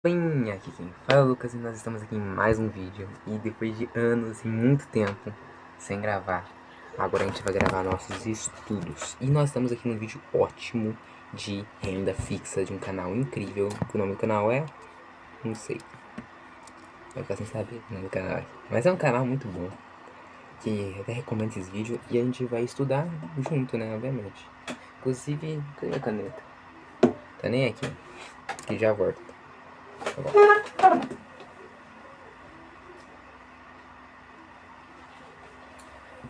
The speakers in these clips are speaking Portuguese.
Bem, aqui quem fala é o Lucas e nós estamos aqui em mais um vídeo. E depois de anos e muito tempo sem gravar, agora a gente vai gravar nossos estudos. E nós estamos aqui num vídeo ótimo de renda fixa de um canal incrível. O nome do canal é... não sei, vai ficar sem saber o nome do canal. Mas é um canal muito bom, que eu até recomendo esses vídeos. E a gente vai estudar junto, né, obviamente. Inclusive, cadê a caneta? Tá nem aqui, que já volto. Tá bom.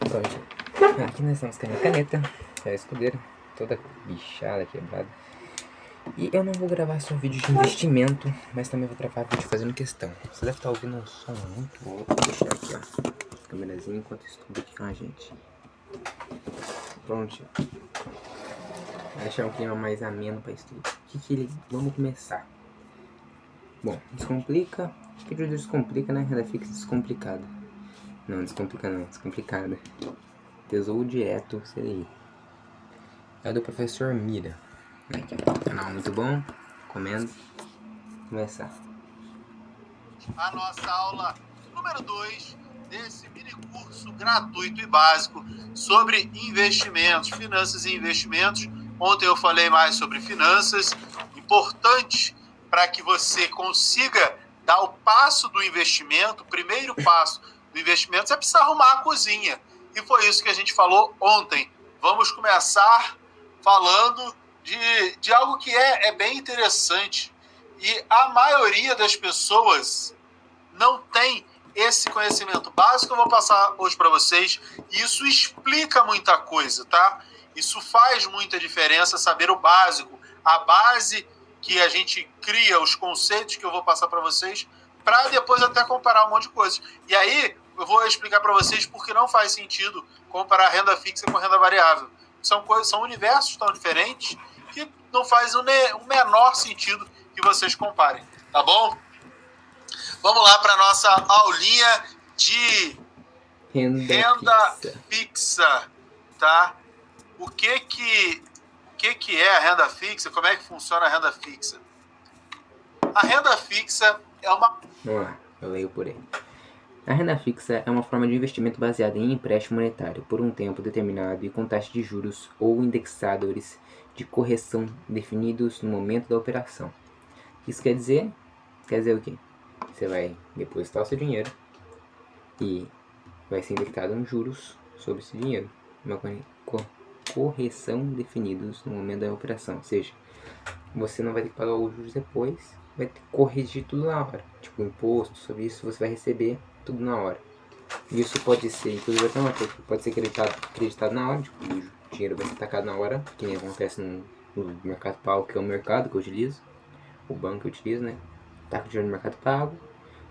Então, aqui nós estamos com a minha caneta, é a escudeira, toda bichada, quebrada. E eu não vou gravar só vídeo de investimento, mas também vou gravar vídeo fazendo questão. Você deve estar ouvindo um som muito alto. Vou deixar aqui, ó, a câmerazinha enquanto eu estudo aqui com a gente. Pronto. Vai deixar um clima mais ameno para estudo. Vamos começar. Bom, descomplica. Que vídeo descomplica, né? Renda fixa descomplicada. Não, descomplica não, descomplicada. Tesouro direto, CDI. É do professor Mira. Aqui, canal muito bom, recomendo. Começar. A nossa aula número 2 desse mini curso gratuito e básico sobre investimentos, finanças e investimentos. Ontem eu falei mais sobre finanças, importante para que você consiga dar o passo do investimento. O primeiro passo do investimento, você precisa arrumar a cozinha. E foi isso que a gente falou ontem. Vamos começar falando de algo que é bem interessante. E a maioria das pessoas não tem esse conhecimento básico que eu vou passar hoje para vocês. E isso explica muita coisa, tá? Isso faz muita diferença, saber o básico, a base que a gente cria, os conceitos que eu vou passar para vocês, para depois até comparar um monte de coisas. E aí eu vou explicar para vocês porque não faz sentido comparar renda fixa com renda variável. São universos tão diferentes que não faz o menor sentido que vocês comparem, tá bom? Vamos lá para nossa aulinha de renda fixa, tá? O que é a renda fixa? Como é que funciona a renda fixa? A renda fixa é uma... Vamos lá, eu leio por aí. A renda fixa é uma forma de investimento baseada em empréstimo monetário por um tempo determinado e com taxa de juros ou indexadores de correção definidos no momento da operação. Isso quer dizer o quê? Você vai depositar o seu dinheiro e vai ser indexado uns juros sobre esse dinheiro. Uma correção definidos no momento da operação. Ou seja, você não vai ter que pagar os juros depois, vai ter que corrigir tudo na hora. Tipo, imposto sobre isso, você vai receber tudo na hora. Isso pode ser, inclusive até uma coisa, pode ser acreditado na hora, tipo, o dinheiro vai ser sacado na hora, que nem acontece no Mercado Pago, que é o mercado que eu utilizo, o banco que eu utilizo, né? Taca o dinheiro no Mercado Pago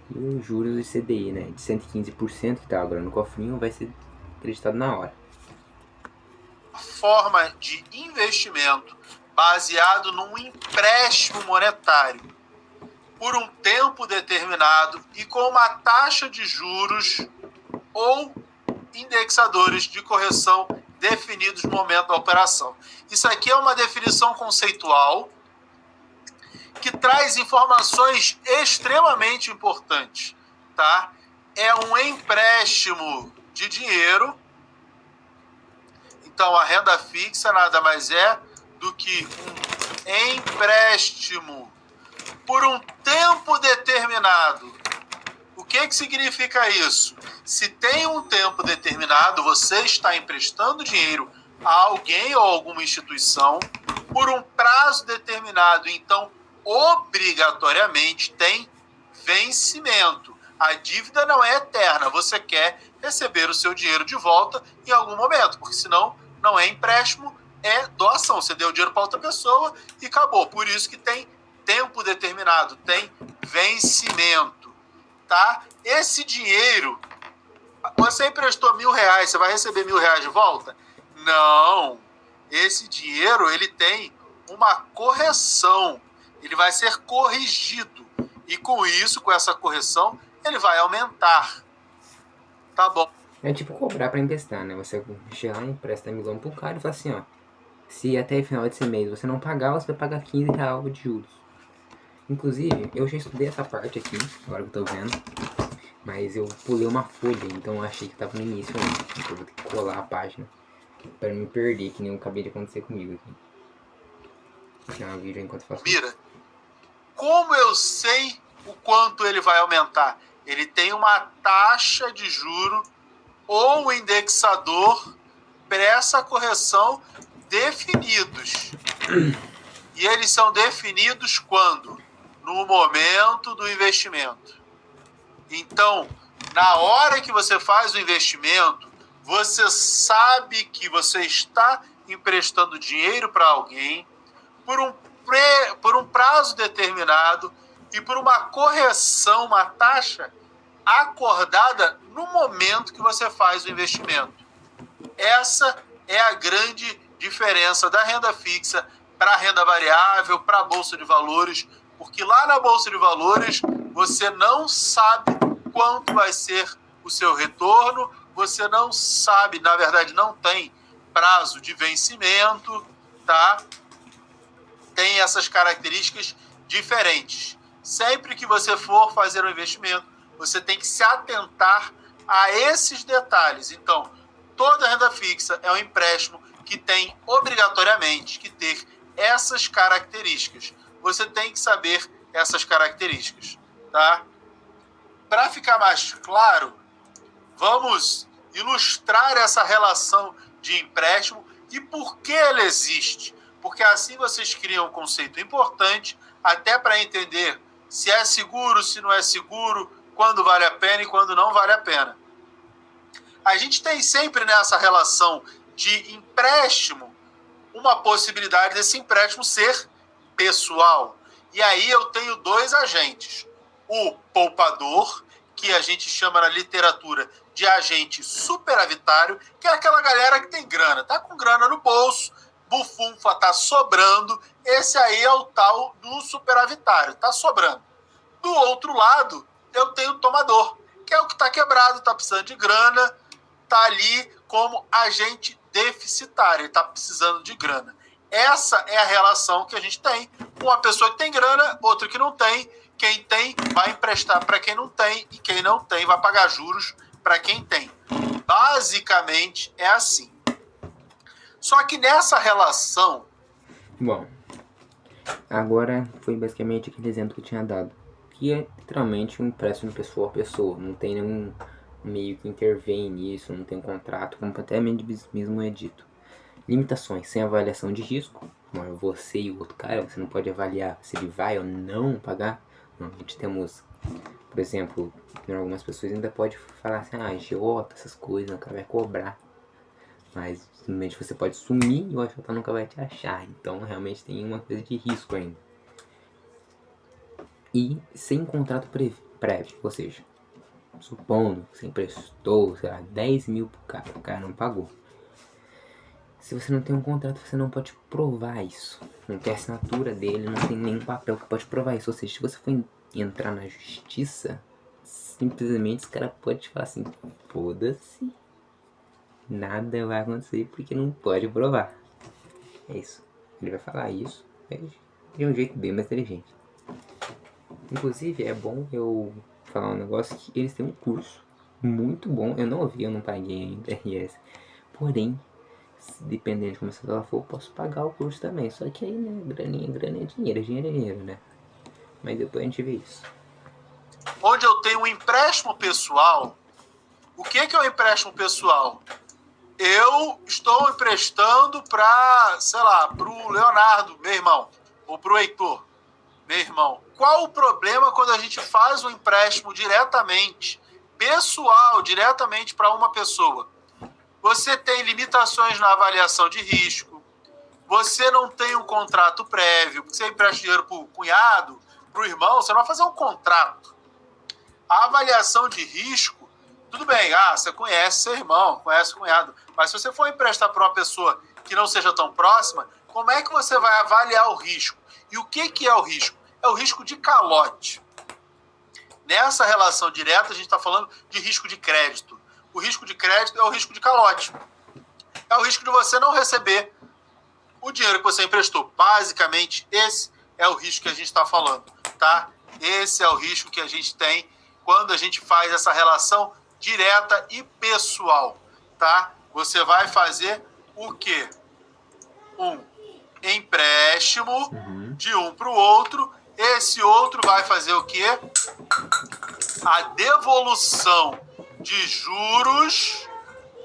e os juros do CDI, né? De 115% que tá agora no cofrinho vai ser acreditado na hora. Forma de investimento baseado num empréstimo monetário por um tempo determinado e com uma taxa de juros ou indexadores de correção definidos no momento da operação. Isso aqui é uma definição conceitual que traz informações extremamente importantes, tá? É um empréstimo de dinheiro. Então, a renda fixa nada mais é do que um empréstimo por um tempo determinado. O que significa isso? Se tem um tempo determinado, você está emprestando dinheiro a alguém ou alguma instituição por um prazo determinado. Então, obrigatoriamente tem vencimento. A dívida não é eterna. Você quer receber o seu dinheiro de volta em algum momento, porque senão não é empréstimo, é doação. Você deu dinheiro para outra pessoa e acabou. Por isso que tem tempo determinado, tem vencimento, tá? Esse dinheiro, você emprestou R$1.000, você vai receber R$1.000 de volta? Não. Esse dinheiro, ele tem uma correção. Ele vai ser corrigido. E com isso, com essa correção, ele vai aumentar. Tá bom. É tipo cobrar pra emprestar, né? Você chega lá e empresta milão pro cara e fala assim, ó. Se até o final desse mês você não pagar, você vai pagar R$15 de juros. Inclusive, eu já estudei essa parte aqui, agora que eu tô vendo. Mas eu pulei uma folha, então eu achei que tava no início ainda. Então eu vou ter que colar a página pra não me perder, que nem acabei de acontecer comigo aqui. Vou tirar um vídeo enquanto eu faço isso. Mira, como eu sei o quanto ele vai aumentar? Ele tem uma taxa de juro ou um indexador para essa correção definidos. E eles são definidos quando? No momento do investimento. Então, na hora que você faz o investimento, você sabe que você está emprestando dinheiro para alguém por um prazo determinado e por uma correção, uma taxa acordada no momento que você faz o investimento. Essa é a grande diferença da renda fixa para a renda variável, para a Bolsa de Valores, porque lá na Bolsa de Valores você não sabe quanto vai ser o seu retorno, você não sabe, na verdade não tem prazo de vencimento, tá? Tem essas características diferentes. Sempre que você for fazer um investimento, você tem que se atentar a esses detalhes. Então, toda renda fixa é um empréstimo que tem obrigatoriamente que ter essas características. Você tem que saber essas características, tá? Para ficar mais claro, vamos ilustrar essa relação de empréstimo e por que ela existe. Porque assim vocês criam um conceito importante, até para entender se é seguro, se não é seguro, quando vale a pena e quando não vale a pena. A gente tem sempre nessa relação de empréstimo uma possibilidade desse empréstimo ser pessoal. E aí eu tenho dois agentes. O poupador, que a gente chama na literatura de agente superavitário, que é aquela galera que tem grana, tá com grana no bolso, bufunfa, tá sobrando, esse aí é o tal do superavitário, tá sobrando. Do outro lado, eu tenho o tomador, que é o que tá quebrado, tá precisando de grana, tá ali como agente deficitário, ele tá precisando de grana. Essa é a relação que a gente tem com uma pessoa que tem grana, outra que não tem. Quem tem vai emprestar para quem não tem e quem não tem vai pagar juros para quem tem. Basicamente é assim. Só que nessa relação... Bom, agora foi basicamente aquele exemplo que eu tinha dado. Que é literalmente um empréstimo pessoa a pessoa. Não tem nenhum meio que intervém nisso, não tem um contrato, como até mesmo é dito. Limitações, sem avaliação de risco. Como é você e o outro cara, você não pode avaliar se ele vai ou não pagar. Normalmente temos, por exemplo, algumas pessoas ainda podem falar assim, agiota, essas coisas, o cara vai cobrar. Mas simplesmente você pode sumir e o agiota nunca vai te achar. Então realmente tem uma coisa de risco ainda. E sem contrato prévio, ou seja, supondo que você emprestou, sei lá, 10 mil pro cara, o cara não pagou. Se você não tem um contrato, você não pode provar isso. Não tem assinatura dele, não tem nenhum papel que pode provar isso. Ou seja, se você for entrar na justiça, simplesmente os caras podem te falar assim, foda-se, nada vai acontecer porque não pode provar. É isso. Ele vai falar isso de um jeito bem mais inteligente. Inclusive, é bom eu falar um negócio que eles têm um curso muito bom. Eu não ouvi, eu não paguei ainda, RS. Porém, dependendo de como ela for, eu posso pagar o curso também. Só que aí, né, grana é dinheiro, né? Mas depois a gente vê isso. Onde eu tenho um empréstimo pessoal, o que é um empréstimo pessoal? Eu estou emprestando para, sei lá, para o Leonardo, meu irmão, ou para o Heitor, meu irmão. Qual o problema quando a gente faz um empréstimo diretamente, pessoal, diretamente para uma pessoa? Você tem limitações na avaliação de risco, você não tem um contrato prévio, porque você empresta dinheiro para o cunhado, para o irmão, você não vai fazer um contrato. A avaliação de risco, tudo bem, você conhece seu irmão, conhece o cunhado, mas se você for emprestar para uma pessoa que não seja tão próxima, como é que você vai avaliar o risco? E o que é o risco? É o risco de calote. Nessa relação direta, a gente está falando de risco de crédito. O risco de crédito é o risco de calote. É o risco de você não receber o dinheiro que você emprestou. Basicamente, esse é o risco que a gente está falando. tá? Esse é o risco que a gente tem quando a gente faz essa relação direta e pessoal, tá? Você vai fazer o quê? Um empréstimo de um para o outro. Esse outro vai fazer o quê? A devolução de juros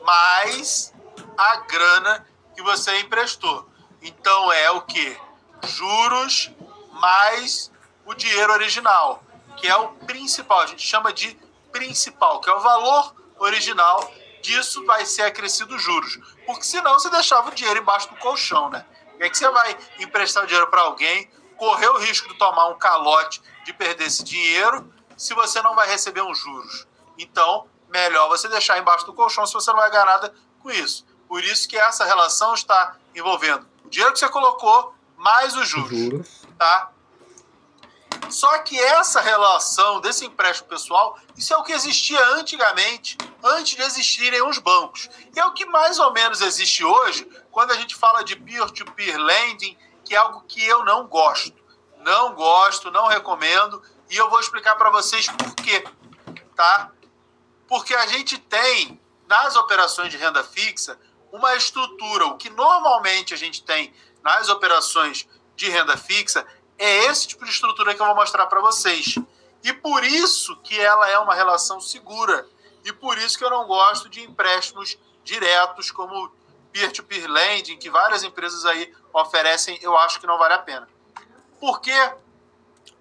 mais a grana que você emprestou. Então é o quê? Juros mais o dinheiro original, que é o principal. A gente chama de principal, que é o valor original. Disso vai ser acrescido juros. Porque senão você deixava o dinheiro embaixo do colchão, né? E aí que você vai emprestar o dinheiro para alguém, correr o risco de tomar um calote, de perder esse dinheiro, se você não vai receber uns juros. Então, melhor você deixar embaixo do colchão se você não vai ganhar nada com isso. Por isso que essa relação está envolvendo o dinheiro que você colocou mais os juros. Tá? Só que essa relação desse empréstimo pessoal, isso é o que existia antigamente, antes de existirem os bancos. E é o que mais ou menos existe hoje, quando a gente fala de peer-to-peer lending, que é algo que eu não gosto. Não gosto, não recomendo, e eu vou explicar para vocês por quê. Tá? Porque a gente tem, nas operações de renda fixa, uma estrutura. O que normalmente a gente tem nas operações de renda fixa é esse tipo de estrutura que eu vou mostrar para vocês. E por isso que ela é uma relação segura. E por isso que eu não gosto de empréstimos diretos como peer-to-peer lending, que várias empresas aí oferecem, eu acho que não vale a pena. Por quê?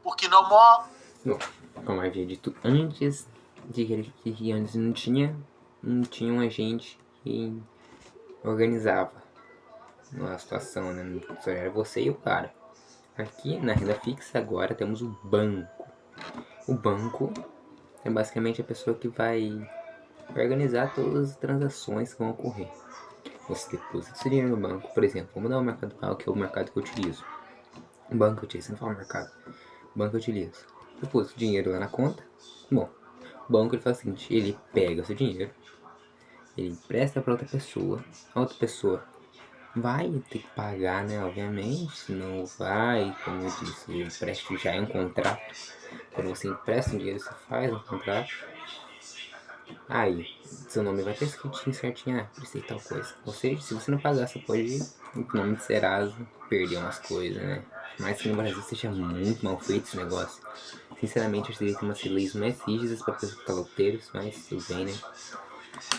Porque não... Bom, como havia dito antes, que antes não tinha um agente que organizava a situação, né? Só era você e o cara. Aqui na renda fixa agora temos o banco. O banco é basicamente a pessoa que vai organizar todas as transações que vão ocorrer. Você deposita seu dinheiro no banco, por exemplo, vamos dar o mercado real, que é o mercado que eu utilizo. O banco que eu utilizo, não fala mercado. O banco que eu utilizo. Deposito o dinheiro lá na conta. Bom, o banco ele faz o seguinte, ele pega o seu dinheiro, ele empresta para outra pessoa, a outra pessoa vai ter que pagar, né, obviamente, não vai, como eu disse, o empréstimo já é um contrato. Quando você empresta um dinheiro, você faz um contrato. Aí, seu nome vai ter escritinho certinho, prestei tal coisa. Ou seja, se você não pagar, você pode, em nome de Serasa, perder umas coisas, né? Mas que no Brasil seja muito mal feito esse negócio. Sinceramente, eu teria que ter umas leis mais rígidas para pessoas caloteiros, mas tudo bem, né?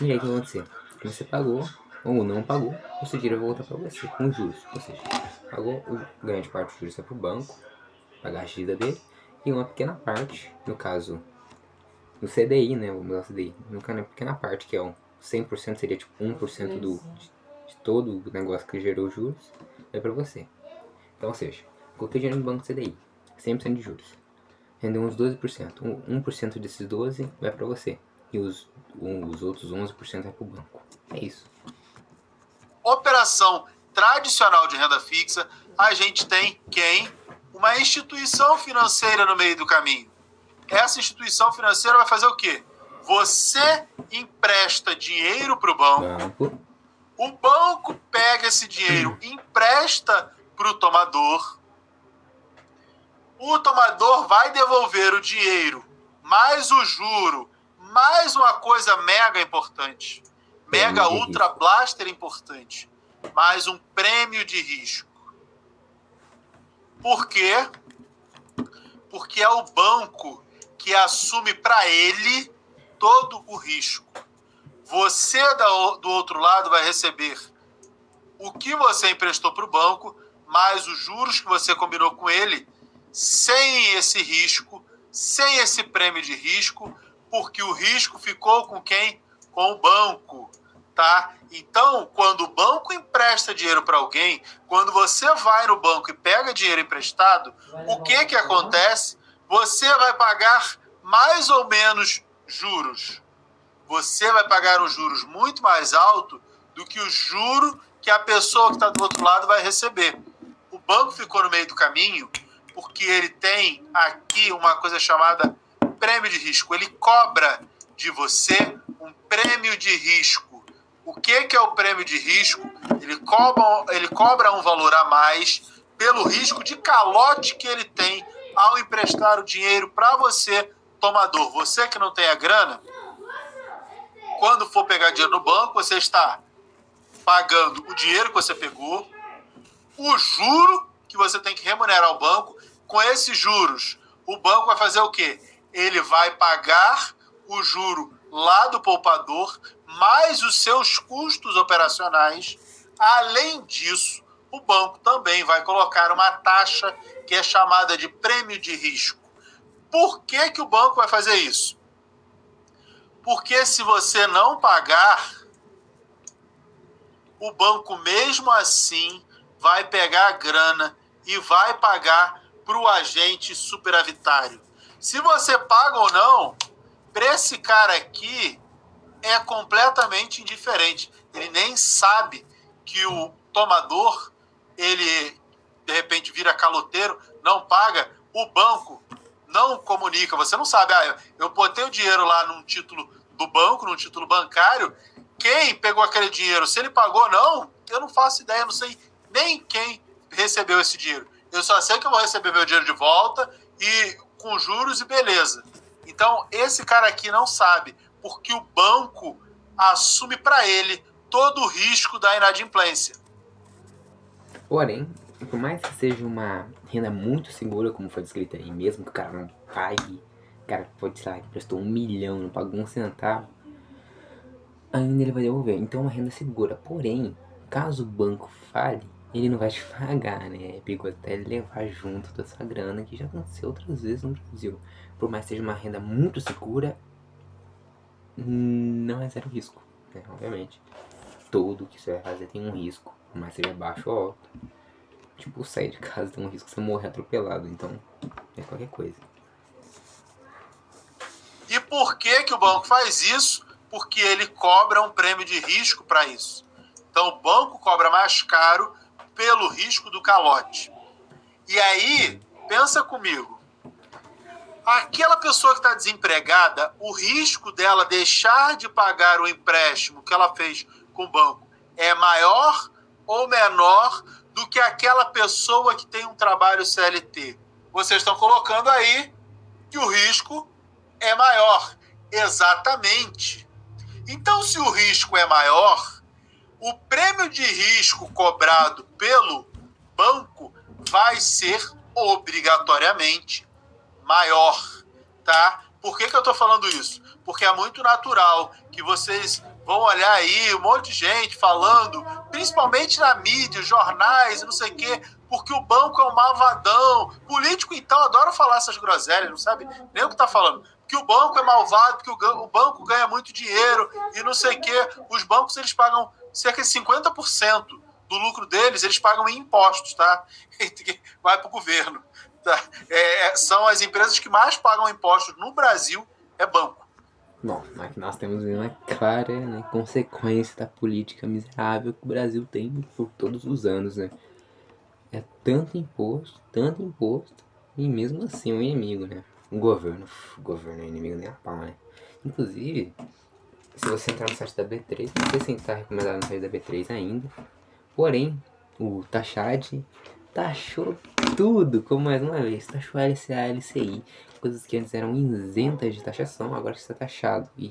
E aí, o que vai acontecer? Você pagou, ou não pagou, o seu dinheiro vai voltar para você, com juros. Ou seja, pagou, grande parte dos juros vai para o banco, pagar a dívida dele, e uma pequena parte, no caso do CDI, né, vamos usar o CDI, uma pequena parte, que é um 100%, seria tipo 1% de todo o negócio que gerou juros, vai para você. Então, ou seja, coloquei dinheiro no banco CDI, 100% de juros, rendeu uns 12%, 1% desses 12 vai para você, e os outros 11% vai para o banco. É isso. Operação tradicional de renda fixa, a gente tem quem? Uma instituição financeira no meio do caminho. Essa instituição financeira vai fazer o quê? Você empresta dinheiro para o banco, o banco pega esse dinheiro, empresta para o tomador vai devolver o dinheiro, mais o juro, mais uma coisa mega importante, mega ultra blaster importante, mais um prêmio de risco. Por quê? Porque é o banco que assume para ele todo o risco. Você do outro lado vai receber o que você emprestou para o banco, mais os juros que você combinou com ele, sem esse risco, sem esse prêmio de risco, porque o risco ficou com quem? Com o banco, tá? Então, quando o banco empresta dinheiro para alguém, quando você vai no banco e pega dinheiro emprestado, o que acontece? Você vai pagar mais ou menos juros. Você vai pagar um juros muito mais alto do que o juro que a pessoa que está do outro lado vai receber. O banco ficou no meio do caminho porque ele tem aqui uma coisa chamada prêmio de risco. Ele cobra de você um prêmio de risco. O que é o prêmio de risco? Ele cobra um valor a mais pelo risco de calote que ele tem ao emprestar o dinheiro para você, tomador, você que não tem a grana, quando for pegar dinheiro no banco, você está pagando o dinheiro que você pegou, o juro que você tem que remunerar ao banco. Com esses juros, o banco vai fazer o quê? Ele vai pagar o juro lá do poupador, mais os seus custos operacionais. Além disso, o banco também vai colocar uma taxa que é chamada de prêmio de risco. Por que que o banco vai fazer isso? Porque se você não pagar, o banco mesmo assim vai pegar a grana e vai pagar para o agente superavitário. Se você paga ou não, para esse cara aqui é completamente indiferente. Ele nem sabe que o tomador, ele de repente vira caloteiro, não paga, o banco não comunica. Você não sabe, eu botei o dinheiro lá num título do banco, num título bancário, quem pegou aquele dinheiro, se ele pagou ou não, eu não faço ideia, não sei nem quem recebeu esse dinheiro. Eu só sei que eu vou receber meu dinheiro de volta e com juros e beleza. Então, esse cara aqui não sabe, porque o banco assume para ele todo o risco da inadimplência. Porém, por mais que seja uma renda muito segura, como foi descrito aí, mesmo que o cara não pague, o cara pode, sei lá, emprestou 1 milhão, não pagou um centavo, ainda ele vai devolver. Então é uma renda segura. Porém, caso o banco fale, ele não vai te pagar, né? É perigoso até ele levar junto toda essa grana, que já aconteceu outras vezes no Brasil. Por mais que seja uma renda muito segura, não é zero risco, né? Obviamente. Tudo que você vai fazer tem um risco, por mais que seja baixo ou alto. Tipo, sair de casa tem um risco de você morrer atropelado, então é qualquer coisa. E por que que o banco faz isso? Porque ele cobra um prêmio de risco para isso. Então o banco cobra mais caro pelo risco do calote. E aí, pensa comigo, aquela pessoa que está desempregada, o risco dela deixar de pagar o empréstimo que ela fez com o banco é maior ou menor do que aquela pessoa que tem um trabalho CLT? Vocês estão colocando aí que o risco é maior. Exatamente. Então, se o risco é maior, o prêmio de risco cobrado pelo banco vai ser obrigatoriamente maior, tá? Por que que eu estou falando isso? Porque é muito natural que vocês vão olhar aí um monte de gente falando, principalmente na mídia, jornais e não sei o quê, porque o banco é um malvadão. Político, então, adora falar essas groselhas, não sabe nem o que está falando. Que o banco é malvado, porque o banco ganha muito dinheiro e não sei o quê. Os bancos, eles pagam cerca de 50% do lucro deles, eles pagam em impostos, tá? Vai para o governo. Tá? São as empresas que mais pagam impostos no Brasil, é banco. Bom, aqui nós temos uma clara, né, consequência da política miserável que o Brasil tem por todos os anos, né? É tanto imposto, e mesmo assim é um inimigo, né? O governo é inimigo nem a pau, né? Inclusive, se você entrar no site da B3, não sei se está recomendado no site da B3 ainda, porém, o Taxad taxou tudo, como mais uma vez, taxou a LCA, a LCI, coisas que antes eram isentas de taxação, agora está taxado. E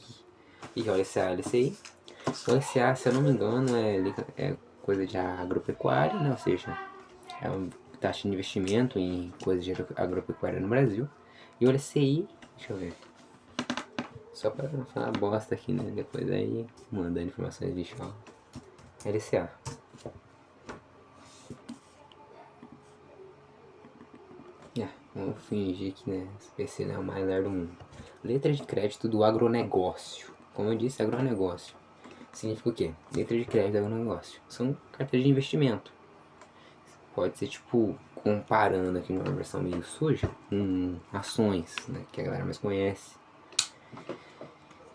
o LCA, a LCI, o LCA, se eu não me engano, é coisa de agropecuária, né? Ou seja, é uma taxa de investimento em coisas de agropecuária no Brasil. E o LCI, deixa eu ver, só para não falar bosta aqui, né? Depois aí, mandando informações de show. LCA. Vamos fingir que, né, esse PC não é o mais lerdo do mundo. Letra de crédito do agronegócio. Como eu disse, agronegócio significa o quê? Letra de crédito do agronegócio. São carteiras de investimento. Pode ser, tipo, comparando aqui numa versão meio suja, com ações, né, que a galera mais conhece.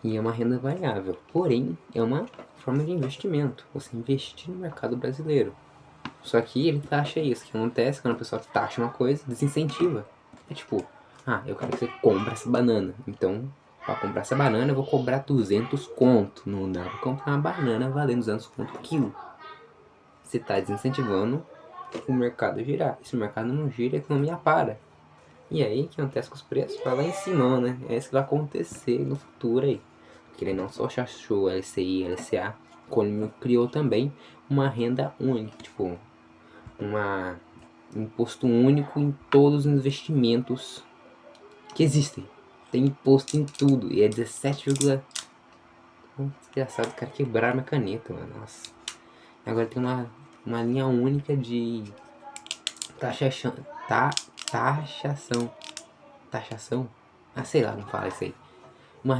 E é uma renda variável. Porém, é uma forma de investimento. Você investir no mercado brasileiro. Só que ele taxa isso. O que acontece quando a pessoa taxa uma coisa, desincentiva. É tipo, eu quero que você compre essa banana. Então, para comprar essa banana, eu vou cobrar 200 conto. Não dá pra comprar uma banana valendo 200 conto o quilo. Você tá desincentivando o mercado girar. Se o mercado não gira, a economia para. E aí, o que acontece com os preços? Vai lá em cima, né? É isso que vai acontecer no futuro aí. Porque ele não só achou LCI, LCA, como criou também uma renda única, tipo, um imposto único em todos os investimentos que existem. Tem imposto em tudo. E é 17, desgraçado, o cara quebraram minha caneta, mano. Nossa. Agora tem uma linha única de taxação. Taxação. Taxação? Ah, sei lá, não fala isso aí. Uma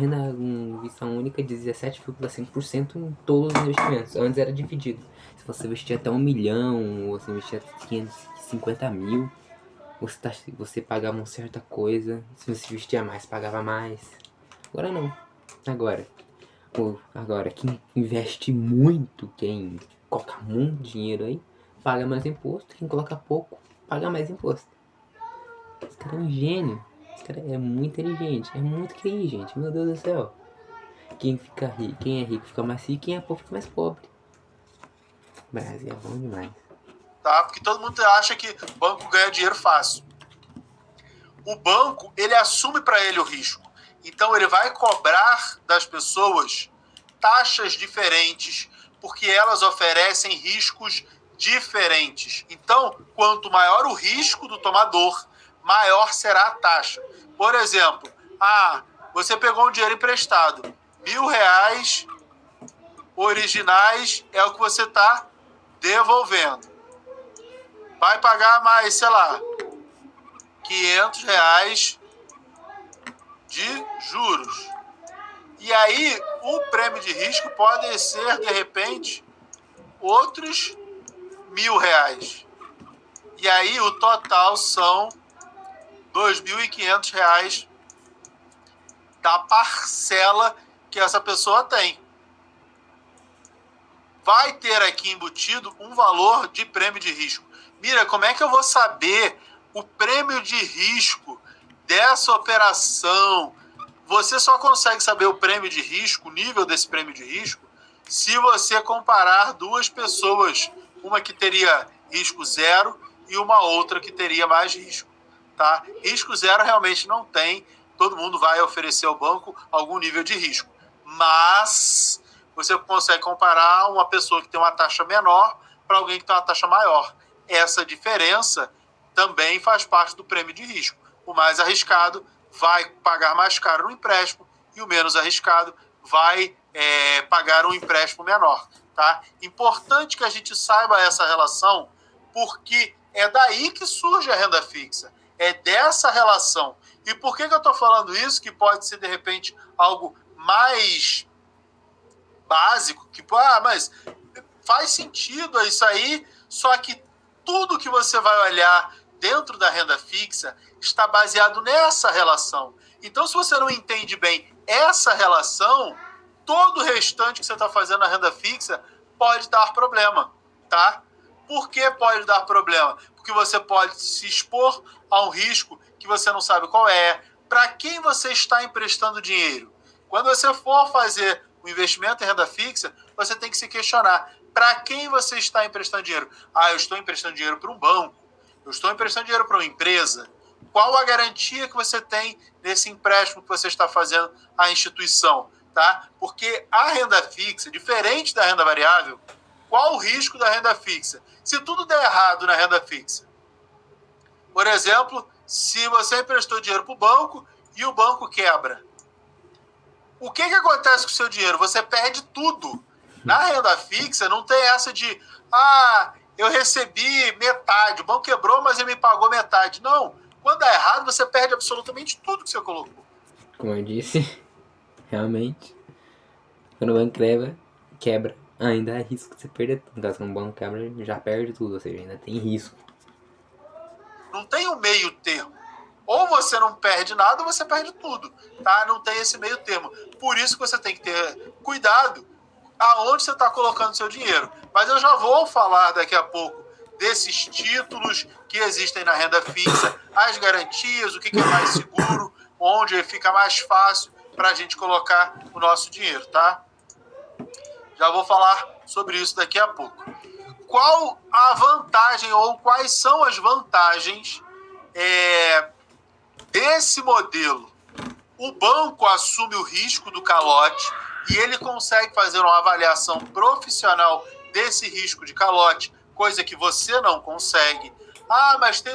vista única de 17,5% em todos os investimentos. Antes era dividido. Se você investir até 1 milhão, ou se investir até 550 mil, você pagava uma certa coisa. Se você investia mais, pagava mais. Agora não. Agora, quem investe muito, quem coloca muito dinheiro aí, paga mais imposto. Quem coloca pouco, paga mais imposto. Esse cara é um gênio. Esse cara é muito inteligente. É muito QI, gente. Meu Deus do céu. Quem fica rico, quem é rico fica mais rico, quem é pobre fica mais pobre. Brasil é bom demais. Tá? Porque todo mundo acha que o banco ganha dinheiro fácil. O banco, ele assume para ele o risco. Então, ele vai cobrar das pessoas taxas diferentes, porque elas oferecem riscos diferentes. Então, quanto maior o risco do tomador, maior será a taxa. Por exemplo, você pegou um dinheiro emprestado, R$ 1.000 originais é o que você está devolvendo. Vai pagar mais, sei lá, R$ 500 de juros. E aí, o prêmio de risco pode ser, de repente, outros R$ 1.000. E aí, o total são R$ 2.500 da parcela que essa pessoa tem. Vai ter aqui embutido um valor de prêmio de risco. Mira, como é que eu vou saber o prêmio de risco dessa operação? Você só consegue saber o prêmio de risco, o nível desse prêmio de risco, se você comparar duas pessoas, uma que teria risco zero e uma outra que teria mais risco. Tá? Risco zero realmente não tem, todo mundo vai oferecer ao banco algum nível de risco. Mas você consegue comparar uma pessoa que tem uma taxa menor para alguém que tem uma taxa maior. Essa diferença também faz parte do prêmio de risco. O mais arriscado vai pagar mais caro no empréstimo e o menos arriscado vai pagar um empréstimo menor. Tá? Importante que a gente saiba essa relação, porque é daí que surge a renda fixa. É dessa relação. E por que eu estou falando isso? Que pode ser, de repente, algo mais básico, que, mas faz sentido isso aí, só que tudo que você vai olhar dentro da renda fixa está baseado nessa relação. Então, se você não entende bem essa relação, todo o restante que você está fazendo na renda fixa pode dar problema, tá? Por que pode dar problema? Porque você pode se expor a um risco que você não sabe qual é. Para quem você está emprestando dinheiro? Quando você for fazer um investimento em renda fixa, você tem que se questionar. Para quem você está emprestando dinheiro? Eu estou emprestando dinheiro para um banco. Eu estou emprestando dinheiro para uma empresa. Qual a garantia que você tem nesse empréstimo que você está fazendo à instituição? Tá? Porque a renda fixa, diferente da renda variável, qual o risco da renda fixa? Se tudo der errado na renda fixa, por exemplo, se você emprestou dinheiro para o banco e o banco quebra, o que acontece com o seu dinheiro? Você perde tudo. Na renda fixa não tem essa de eu recebi metade, o banco quebrou, mas ele me pagou metade. Não, quando dá errado, você perde absolutamente tudo que você colocou. Como eu disse, realmente, quando o banco quebra, ainda há risco de você perder tudo. Caso um banco quebra, já perde tudo, ou seja, ainda tem risco. Não tem um meio termo. Ou você não perde nada, ou você perde tudo. Tá? Não tem esse meio termo. Por isso que você tem que ter cuidado aonde você está colocando seu dinheiro. Mas eu já vou falar daqui a pouco desses títulos que existem na renda fixa, as garantias, o que é mais seguro, onde fica mais fácil para a gente colocar o nosso dinheiro, tá? Já vou falar sobre isso daqui a pouco. Qual a vantagem ou quais são as vantagens Desse modelo, o banco assume o risco do calote e ele consegue fazer uma avaliação profissional desse risco de calote, coisa que você não consegue. Ah, mas tem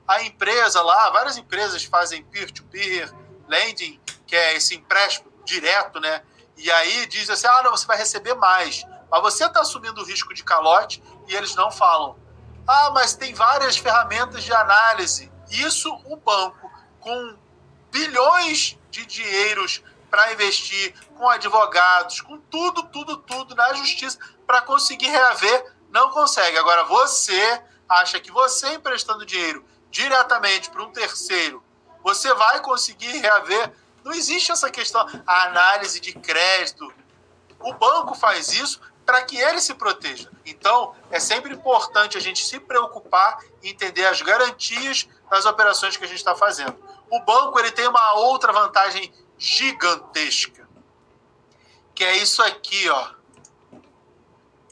a empresa lá, várias empresas fazem peer-to-peer lending, que é esse empréstimo direto, né? E aí diz assim, não, você vai receber mais. Mas você está assumindo o risco de calote e eles não falam. Ah, mas tem várias ferramentas de análise. Isso o banco, com bilhões de dinheiros para investir, com advogados, com tudo na justiça, para conseguir reaver, não consegue. Agora, você acha que você emprestando dinheiro diretamente para um terceiro, você vai conseguir reaver? Não existe essa questão, a análise de crédito. O banco faz isso para que ele se proteja. Então, é sempre importante a gente se preocupar e entender as garantias das operações que a gente está fazendo. O banco ele tem uma outra vantagem gigantesca, que é isso aqui, ó.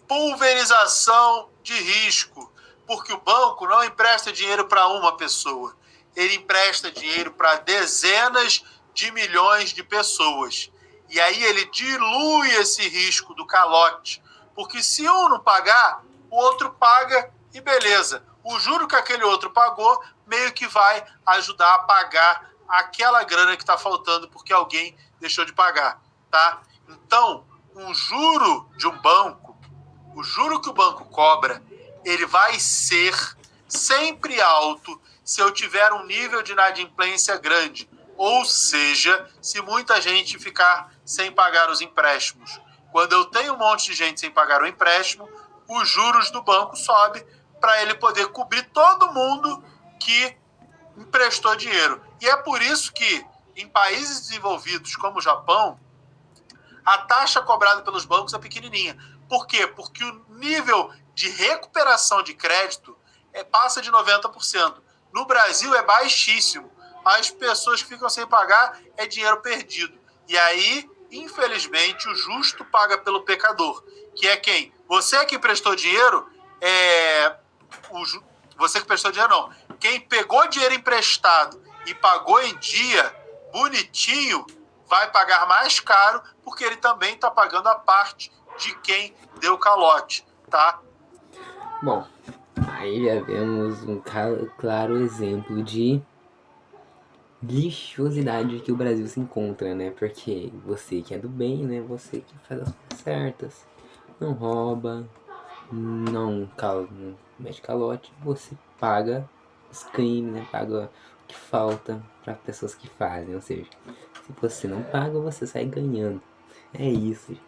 Pulverização de risco. Porque o banco não empresta dinheiro para uma pessoa. Ele empresta dinheiro para dezenas de milhões de pessoas. E aí ele dilui esse risco do calote. Porque se um não pagar, o outro paga e beleza. O juro que aquele outro pagou meio que vai ajudar a pagar aquela grana que está faltando porque alguém deixou de pagar, tá? Então, o juro de um banco, o juro que o banco cobra, ele vai ser sempre alto se eu tiver um nível de inadimplência grande. Ou seja, se muita gente ficar sem pagar os empréstimos. Quando eu tenho um monte de gente sem pagar o empréstimo, os juros do banco sobem para ele poder cobrir todo mundo que emprestou dinheiro. E é por isso que, em países desenvolvidos como o Japão, a taxa cobrada pelos bancos é pequenininha. Por quê? Porque o nível de recuperação de crédito passa de 90%. No Brasil é baixíssimo. As pessoas que ficam sem pagar é dinheiro perdido. E aí, infelizmente, o justo paga pelo pecador. Que é quem? Você que emprestou dinheiro, você que prestou dinheiro não. Quem pegou dinheiro emprestado e pagou em dia, bonitinho, vai pagar mais caro, porque ele também está pagando a parte de quem deu calote, tá? Bom, aí já vemos um claro exemplo de lixosidade que o Brasil se encontra, né? Porque você que é do bem, né? Você que faz as coisas certas, não rouba, não mete calote, você paga os crimes, né? Paga o que falta para pessoas que fazem. Ou seja, se você não paga, você sai ganhando. É isso, gente.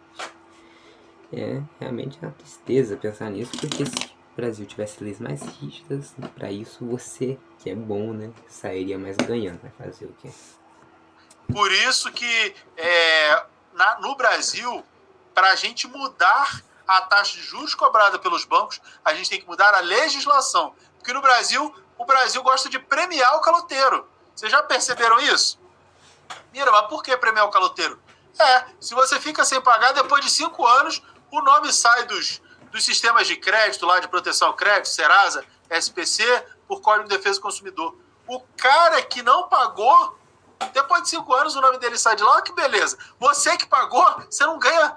É realmente uma tristeza pensar nisso, porque se o Brasil tivesse leis mais rígidas, para isso você, que é bom, né, sairia mais ganhando. Vai fazer o quê? Por isso que no Brasil, para a gente mudar a taxa de juros cobrada pelos bancos, a gente tem que mudar a legislação. Porque no Brasil, o Brasil gosta de premiar o caloteiro. Vocês já perceberam isso? Mira, mas por que premiar o caloteiro? Se você fica sem pagar, depois de 5 anos, o nome sai dos sistemas de crédito, lá de proteção ao crédito, Serasa, SPC, por Código de Defesa do Consumidor. O cara que não pagou, depois de 5 anos, o nome dele sai de lá, que beleza. Você que pagou, você não ganha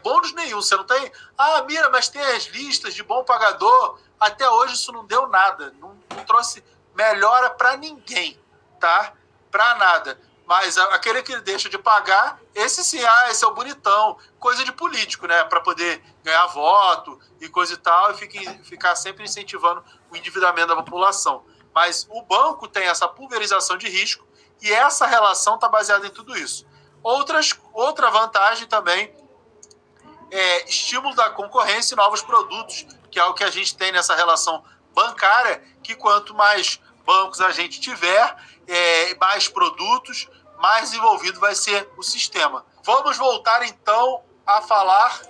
bônus nenhum. Você não tem... Mira, mas tem as listas de bom pagador. Até hoje isso não deu nada. Não trouxe melhora para ninguém, tá? Para nada. Mas aquele que deixa de pagar, esse sim, esse é o bonitão. Coisa de político, né? Para poder ganhar voto e coisa e tal, e ficar sempre incentivando o endividamento da população. Mas o banco tem essa pulverização de risco e essa relação está baseada em tudo isso. Outra vantagem também é estímulo da concorrência e novos produtos, que é o que a gente tem nessa relação bancária, que quanto mais bancos a gente tiver, mais produtos, mais desenvolvido vai ser o sistema. Vamos voltar então a falar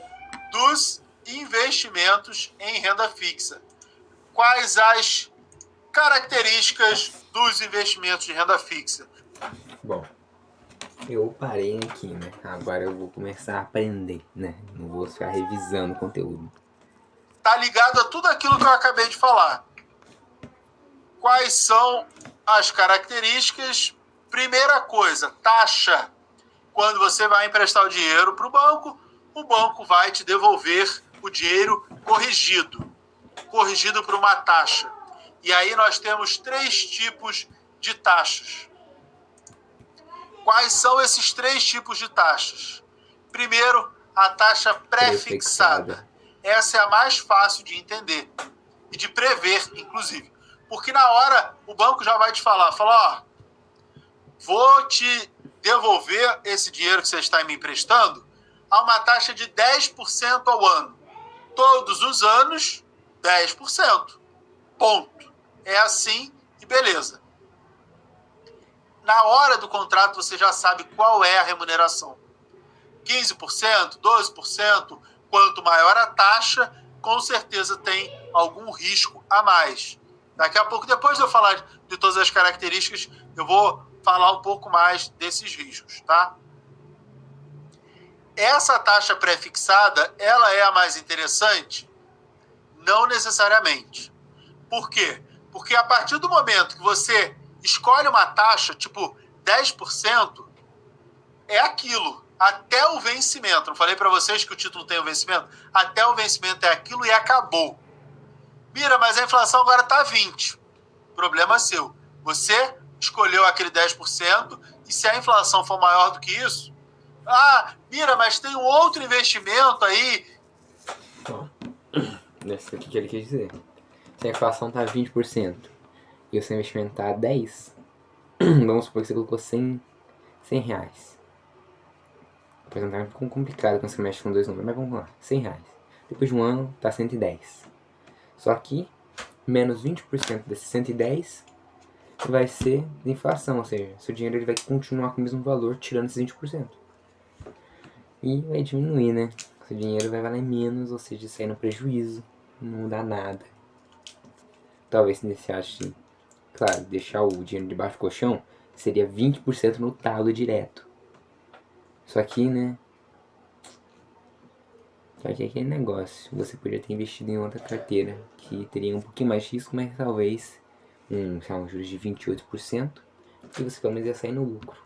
dos investimentos em renda fixa. Quais as características dos investimentos de renda fixa? Bom, eu parei aqui, né? Agora eu vou começar a aprender, né? Não vou ficar revisando o conteúdo. Tá ligado a tudo aquilo que eu acabei de falar. Quais são As características, primeira coisa, taxa. Quando você vai emprestar o dinheiro para o banco vai te devolver o dinheiro corrigido por uma taxa. E aí nós temos 3 tipos de taxas. Quais são esses 3 tipos de taxas? Primeiro, a taxa pré-fixada. Essa é a mais fácil de entender e de prever, inclusive. Porque na hora o banco já vai te falar, ó, vou te devolver esse dinheiro que você está me emprestando a uma taxa de 10% ao ano. Todos os anos, 10%. Ponto. É assim e beleza. Na hora do contrato, você já sabe qual é a remuneração. 15%, 12%, quanto maior a taxa, com certeza tem algum risco a mais. Daqui a pouco, depois de eu falar de todas as características, eu vou falar um pouco mais desses riscos, tá? Essa taxa pré-fixada, ela é a mais interessante? Não necessariamente. Por quê? Porque a partir do momento que você escolhe uma taxa, tipo 10%, é aquilo, até o vencimento. Não falei para vocês que o título tem o vencimento? Até o vencimento é aquilo e acabou. Mira, mas a inflação agora está 20%. Problema seu. Você escolheu aquele 10% e se a inflação for maior do que isso, Mira, mas tem um outro investimento aí. Isso aqui que ele quis dizer. Se a inflação tá 20% e o seu investimento tá 10%, vamos supor que você colocou 100 reais. Depois não tá complicado quando você mexe com 2 números, mas vamos lá, 100 reais. Depois de um ano, tá 110. Só que, menos 20% desses 110 vai ser de inflação, ou seja, seu dinheiro ele vai continuar com o mesmo valor, tirando esses 20%. E vai diminuir, né? Seu dinheiro vai valer menos, ou seja, sair no prejuízo, não dá nada. Talvez se você ache, claro, deixar o dinheiro debaixo do colchão, seria 20% no talo direto. Só que, né? Só que é aquele negócio, você poderia ter investido em outra carteira, que teria um pouquinho mais de risco, mas talvez um juros de 28%, e você pelo menos ia sair no lucro.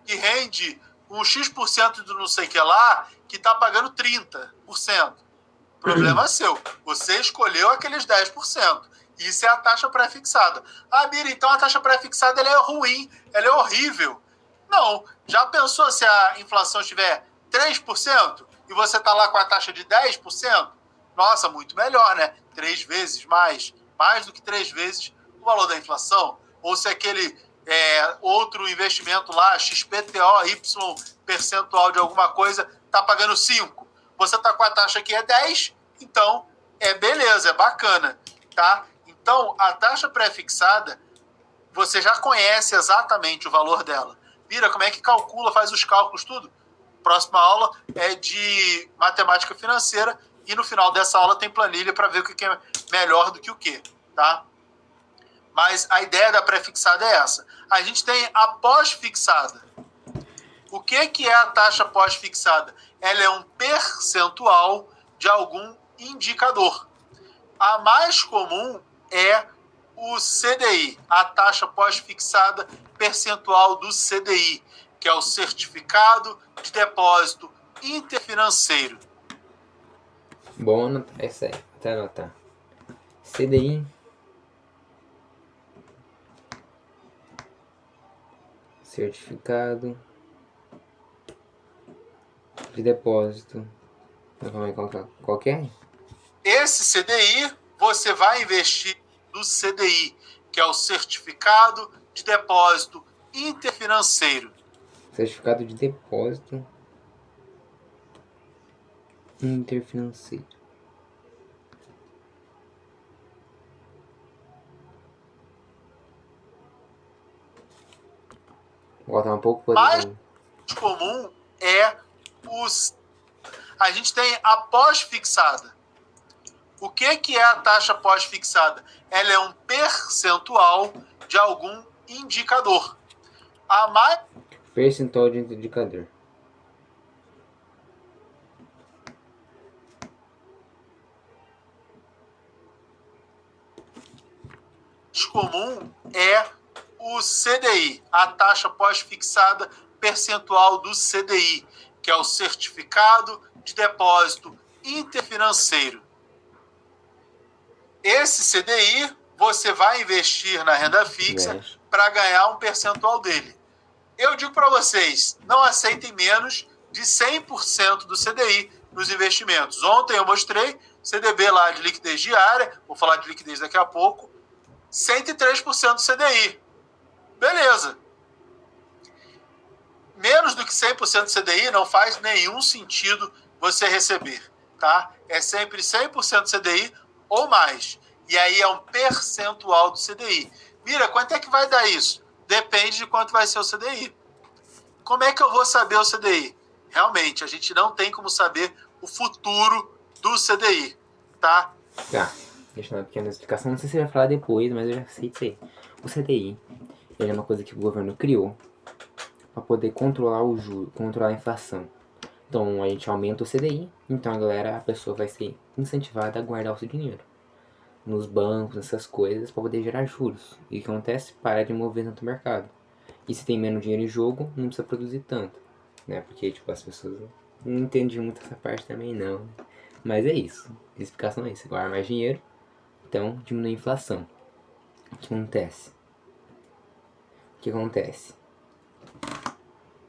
Que rende um X% do não sei o que lá, que está pagando 30%. Problema seu. Você escolheu aqueles 10%. Isso é a taxa pré-fixada. Mira, então a taxa pré-fixada ela é ruim, ela é horrível. Não. Já pensou se a inflação estiver 3% e você está lá com a taxa de 10%? Nossa, muito melhor, né? 3 vezes mais do que 3 vezes o valor da inflação. Ou se aquele outro investimento lá, XPTO, Y percentual de alguma coisa, está pagando 5%. Você está com a taxa que é 10%, então é beleza, é bacana, tá? Então, a taxa pré-fixada, você já conhece exatamente o valor dela. Mira, como é que calcula, faz os cálculos, tudo? Próxima aula é de matemática financeira e no final dessa aula tem planilha para ver o que é melhor do que o que, tá? Mas a ideia da pré-fixada é essa. A gente tem a pós-fixada. O que é a taxa pós-fixada? Ela é um percentual de algum indicador. A mais comum é o CDI, a taxa pós-fixada percentual do CDI, que é o Certificado de Depósito Interfinanceiro. Bom anotar essa aí, até anotar. CDI, Certificado de Depósito. Qual que é? Esse CDI, você vai investir no CDI, que é o Certificado de Depósito Interfinanceiro. Certificado de Depósito Interfinanceiro. Vou botar um pouco. Mais comum é a gente tem a pós-fixada. O que é a taxa pós-fixada? Ela é um percentual de algum indicador. Percentual de indicador. Comum CDI, a taxa pós-fixada percentual do CDI, que é o Certificado de Depósito Interfinanceiro. Esse CDI, você vai investir na renda fixa para ganhar um percentual dele. Eu digo para vocês, não aceitem menos de 100% do CDI nos investimentos. Ontem eu mostrei CDB lá de liquidez diária, vou falar de liquidez daqui a pouco, 103% do CDI. Beleza. Menos do que 100% do CDI não faz nenhum sentido você receber, tá? É sempre 100% do CDI ou mais. E aí é um percentual do CDI. Mira, quanto é que vai dar isso? Depende de quanto vai ser o CDI. Como é que eu vou saber o CDI? Realmente, a gente não tem como saber o futuro do CDI, tá? Tá, deixa eu dar uma pequena explicação. Não sei se você vai falar depois, mas eu já sei disso aí. O CDI, ele é uma coisa que o governo criou para poder controlar o juro, controlar a inflação. Então a gente aumenta o CDI, então a pessoa vai ser incentivada a guardar o seu dinheiro nos bancos, nessas coisas, para poder gerar juros. E o que acontece? Para de mover tanto o mercado. E se tem menos dinheiro em jogo, não precisa produzir tanto, né? Porque tipo, as pessoas não entendem muito essa parte também não. Mas é isso. A explicação é isso. Guarda mais dinheiro, então diminui a inflação. O que acontece? O que acontece?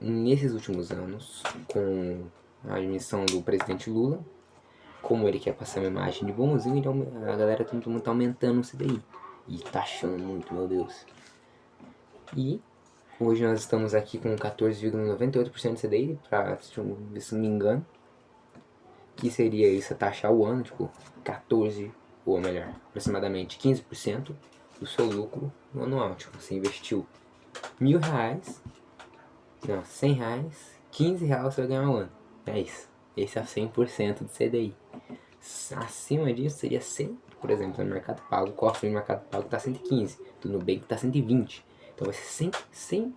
Nesses últimos anos, com a admissão do presidente Lula, como ele quer passar uma imagem de bonzinho, a galera tá aumentando o CDI. E taxando muito, meu Deus. E hoje nós estamos aqui com 14,98% de CDI, se não me engano. Que seria isso, a taxa ao ano, tipo, 14, ou melhor, aproximadamente 15% do seu lucro no anual. Tipo, você investiu R$1.000, não, R$100, R$15 você vai ganhar um ano. É isso. Esse é 100% do CDI. Acima disso seria 100, por exemplo, no Mercado Pago. O cofre no Mercado Pago está 115, do Nubank está 120. Então vai ser 100%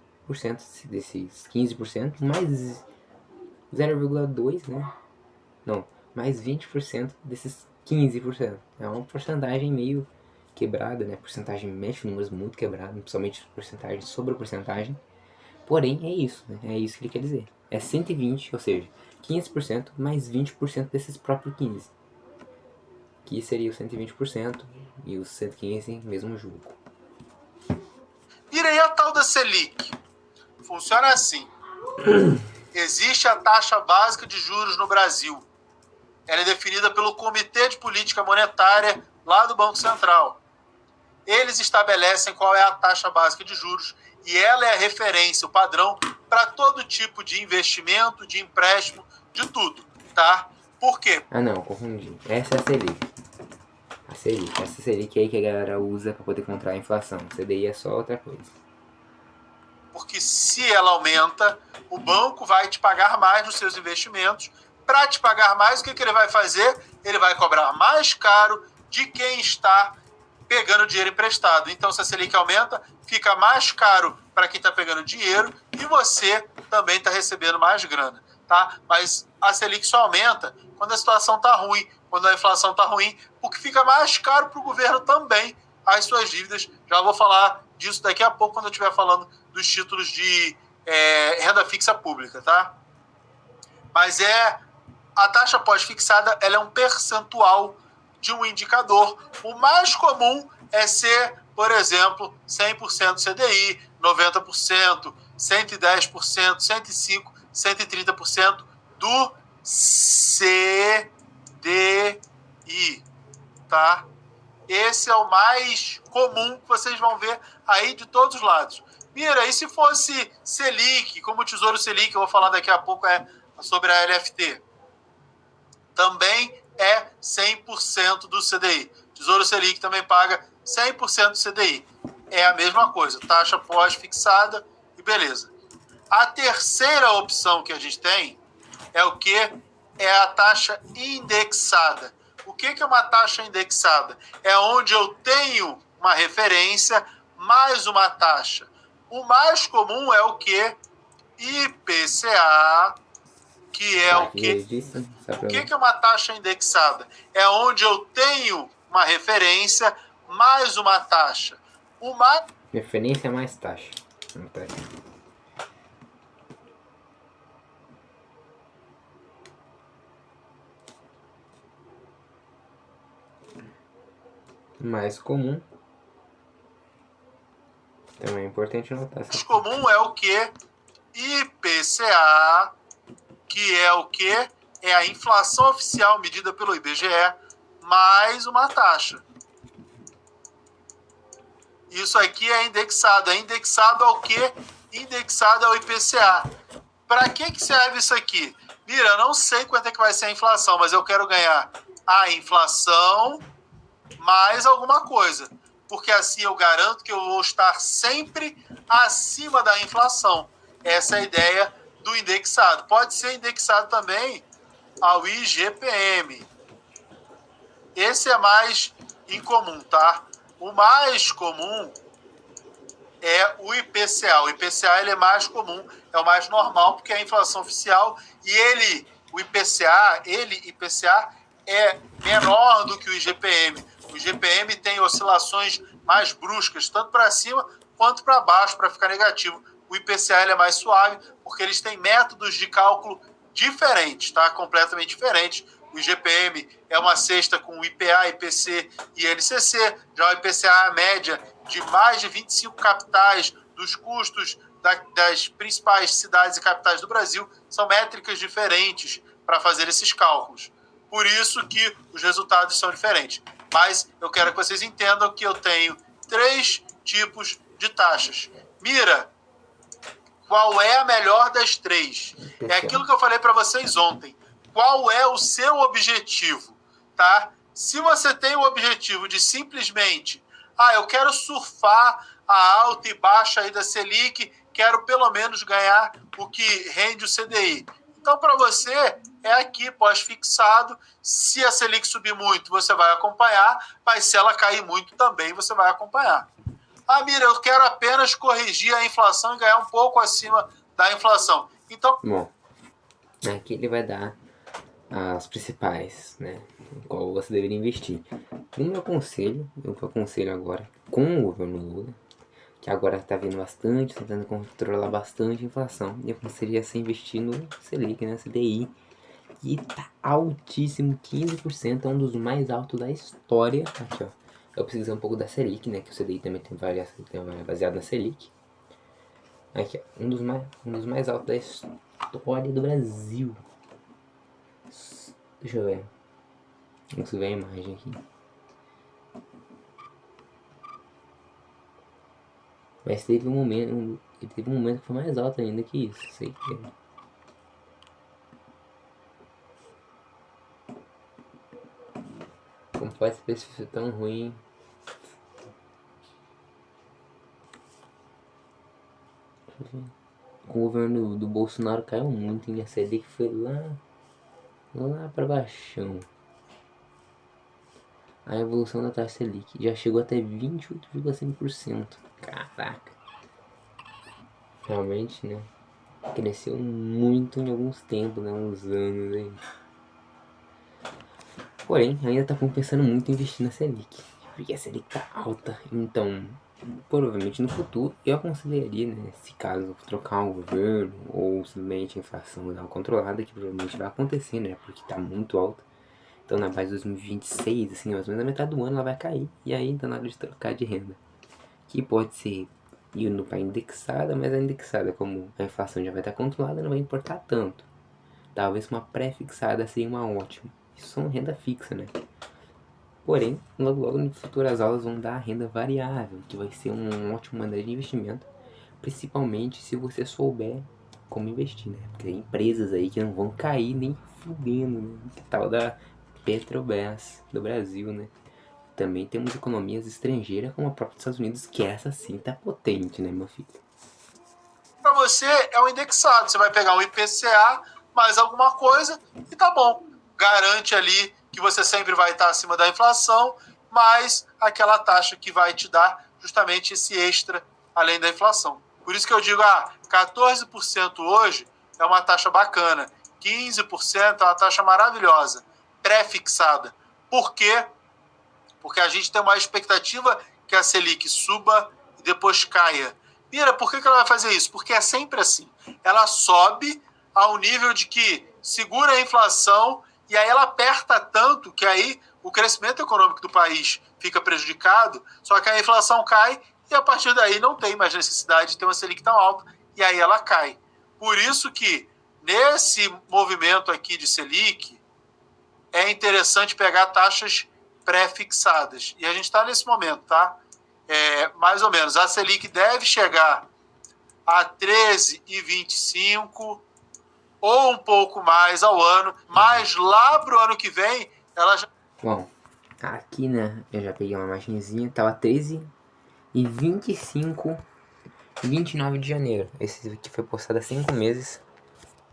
desses 15%, mais 0,2, né? Não, mais 20% desses 15%. É uma porcentagem meio quebrada, né? Porcentagem mexe números muito quebrados, principalmente porcentagem sobre porcentagem. Porém, é isso, né? É isso que ele quer dizer. É 120, ou seja, 15% mais 20% desses próprios 15%. Que seria os 120% e os 115% mesmo jogo. E aí a tal da Selic? Funciona assim. Existe a taxa básica de juros no Brasil. Ela é definida pelo Comitê de Política Monetária lá do Banco Central. Eles estabelecem qual é a taxa básica de juros e ela é a referência, o padrão para todo tipo de investimento, de empréstimo, de tudo, tá? Por quê? Ah não, confundi. Essa é a Selic. Essa Selic aí que a galera usa para poder controlar a inflação. O CDI é só outra coisa. Porque se ela aumenta, o banco vai te pagar mais nos seus investimentos. Para te pagar mais, o que ele vai fazer? Ele vai cobrar mais caro de quem está pegando dinheiro emprestado. Então, se a Selic aumenta, fica mais caro para quem está pegando dinheiro e você também está recebendo mais grana, tá? Mas a Selic só aumenta quando a situação está ruim, quando a inflação está ruim, porque fica mais caro para o governo também as suas dívidas. Já vou falar disso daqui a pouco, quando eu estiver falando dos títulos de renda fixa pública, tá? Mas a taxa pós-fixada, ela é um percentual de um indicador. O mais comum é ser, por exemplo, 100% CDI, 90%, 110%, 105%, 130% do CDI, tá? Esse é o mais comum que vocês vão ver aí de todos os lados. Mira, e se fosse Selic, como o Tesouro Selic, eu vou falar daqui a pouco sobre a LFT, também é 100% do CDI. Tesouro Selic também paga 100% do CDI. É a mesma coisa, taxa pós-fixada e beleza. A terceira opção que a gente tem é o quê? É a taxa indexada. O que é uma taxa indexada? É onde eu tenho uma referência mais uma taxa. O mais comum é o quê? IPCA, que é o quê? O que é uma taxa indexada? É onde eu tenho uma referência mais uma taxa. Referência mais taxa. Anotar aqui. Mais comum. Também é importante anotar. Mais comum é o quê? IPCA, que é o quê? É a inflação oficial medida pelo IBGE, mais uma taxa. Isso aqui é indexado. É indexado ao quê? Indexado ao IPCA. Para que serve isso aqui? Mira, eu não sei quanto é que vai ser a inflação, mas eu quero ganhar a inflação mais alguma coisa. Porque assim eu garanto que eu vou estar sempre acima da inflação. Essa é a ideia do indexado. Pode ser indexado também ao IGPM. Esse é mais incomum, tá? O mais comum é o IPCA. O IPCA ele é mais comum, é o mais normal, porque é a inflação oficial e o IPCA é menor do que o IGPM. O IGPM tem oscilações mais bruscas, tanto para cima quanto para baixo, para ficar negativo. O IPCA ele é mais suave, porque eles têm métodos de cálculo diferentes, tá? Completamente diferentes. O IGPM é uma cesta com IPA, IPC e INCC. Já o IPCA é a média de mais de 25 capitais dos custos das principais cidades e capitais do Brasil. São métricas diferentes para fazer esses cálculos. Por isso que os resultados são diferentes. Mas eu quero que vocês entendam que eu tenho 3 tipos de taxas. Mira, qual é a melhor das 3? É aquilo que eu falei para vocês ontem. Qual é o seu objetivo, tá? Se você tem o objetivo de simplesmente, eu quero surfar a alta e baixa aí da Selic, quero pelo menos ganhar o que rende o CDI. Então, para você, é aqui, pós-fixado. Se a Selic subir muito, você vai acompanhar, mas se ela cair muito também, você vai acompanhar. Mira, eu quero apenas corrigir a inflação e ganhar um pouco acima da inflação. Então, bom, aqui ele vai dar as principais, né, em qual você deveria investir. No meu conselho, eu aconselho agora com o governo Lula, que agora está vindo bastante, tentando controlar bastante a inflação. Eu aconselharia você investir no Selic, né, CDI, que tá altíssimo, 15%, é um dos mais altos da história. Aqui, ó. Eu preciso um pouco da Selic, né, que o CDI também tem baseado na Selic. Aqui, ó, um dos mais altos da história do Brasil. Deixa eu ver. Vamos ver a imagem aqui. Mas teve um momento que foi mais alto ainda que isso. Sei que como pode ser tão ruim? O governo do Bolsonaro caiu muito, hein? A Selic foi lá pra baixão. A evolução da taxa Selic já chegou até 28,5%. Caraca. Realmente, né? Cresceu muito em alguns tempos, né? Uns anos aí. Porém, ainda tá compensando muito investir na Selic. Porque a Selic tá alta. Então, provavelmente no futuro, eu aconselharia, né? Se caso trocar um governo ou simplesmente a inflação dar uma controlada, que provavelmente vai acontecer, né? Porque tá muito alta. Então, na base de 2026, assim, mais ou menos na metade do ano ela vai cair. E aí, tá na hora de trocar de renda. Que pode ser indo para indexada, mas a indexada, como a inflação já vai estar controlada, não vai importar tanto. Talvez uma pré-fixada seria uma ótima. Isso são renda fixa, né? Porém, logo no futuro as aulas vão dar a renda variável, que vai ser um ótimo maneira de investimento, principalmente se você souber como investir, né? Porque tem empresas aí que não vão cair nem fudendo, né? Que tal da Petrobras do Brasil, né? Também temos economias estrangeiras, como a própria dos Estados Unidos, que essa sim tá potente, né, meu filho? Para você é um indexado. Você vai pegar um IPCA, mais alguma coisa, e tá bom. Garante ali que você sempre vai estar acima da inflação, mais aquela taxa que vai te dar justamente esse extra além da inflação. Por isso que eu digo, 14% hoje é uma taxa bacana. 15% é uma taxa maravilhosa, pré-fixada. Por quê? Porque a gente tem uma expectativa que a Selic suba e depois caia. Mira, por que ela vai fazer isso? Porque é sempre assim. Ela sobe ao nível de que segura a inflação e aí ela aperta tanto que aí o crescimento econômico do país fica prejudicado, só que a inflação cai e a partir daí não tem mais necessidade de ter uma Selic tão alta e aí ela cai. Por isso que nesse movimento aqui de Selic é interessante pegar taxas pré-fixadas. E a gente está nesse momento, tá? Mais ou menos. A Selic deve chegar a 13,25 ou um pouco mais ao ano, mas lá para o ano que vem ela já... Bom, aqui, né, eu já peguei uma imagenzinha, tava 13,25, 29 de janeiro. Esse aqui foi postado há 5 meses,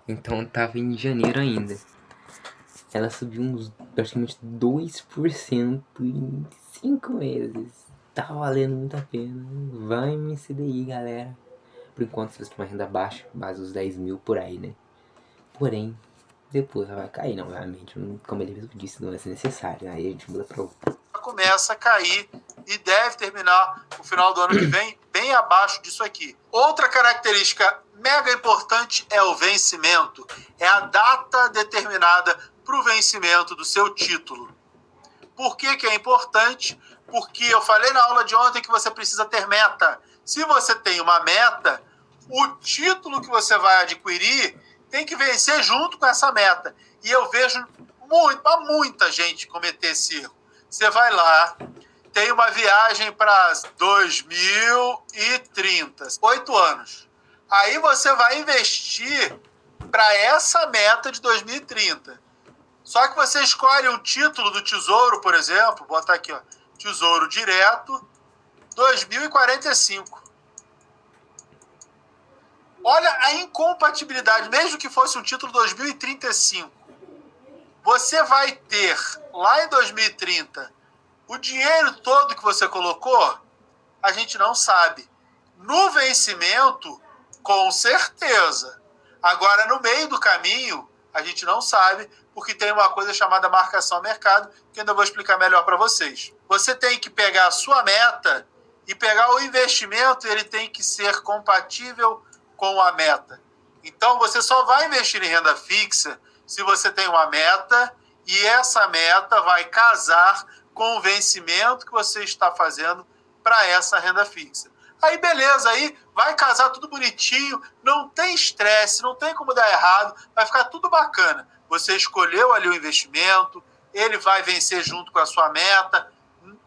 então tava em janeiro ainda. Ela subiu uns praticamente 2% em 5 meses. Tá valendo muito a pena. Vai me CDI, galera. Por enquanto, se você tem uma renda baixa, base os 10 mil por aí, né? Porém, depois ela vai cair, não, obviamente. Como ele mesmo disse, não vai ser necessário. Aí a gente muda pra outro. Começa a cair e deve terminar o final do ano que vem bem abaixo disso aqui. Outra característica mega importante é o vencimento. É a data determinada para o vencimento do seu título. Por que que é importante? Porque eu falei na aula de ontem que você precisa ter meta. Se você tem uma meta, o título que você vai adquirir tem que vencer junto com essa meta. E eu vejo muita gente cometer esse erro. Você vai lá, tem uma viagem para 2030, 8 anos. Aí você vai investir para essa meta de 2030. Só que você escolhe um título do Tesouro, por exemplo, botar aqui, ó, Tesouro Direto, 2045. Olha a incompatibilidade, mesmo que fosse um título 2035. Você vai ter, lá em 2030, o dinheiro todo que você colocou, a gente não sabe. No vencimento, com certeza. Agora, no meio do caminho, a gente não sabe, porque tem uma coisa chamada marcação a mercado, que ainda vou explicar melhor para vocês. Você tem que pegar a sua meta e pegar o investimento, ele tem que ser compatível com a meta. Então, você só vai investir em renda fixa se você tem uma meta e essa meta vai casar com o vencimento que você está fazendo para essa renda fixa. Aí beleza, aí vai casar tudo bonitinho, não tem estresse, não tem como dar errado, vai ficar tudo bacana. Você escolheu ali o investimento, ele vai vencer junto com a sua meta.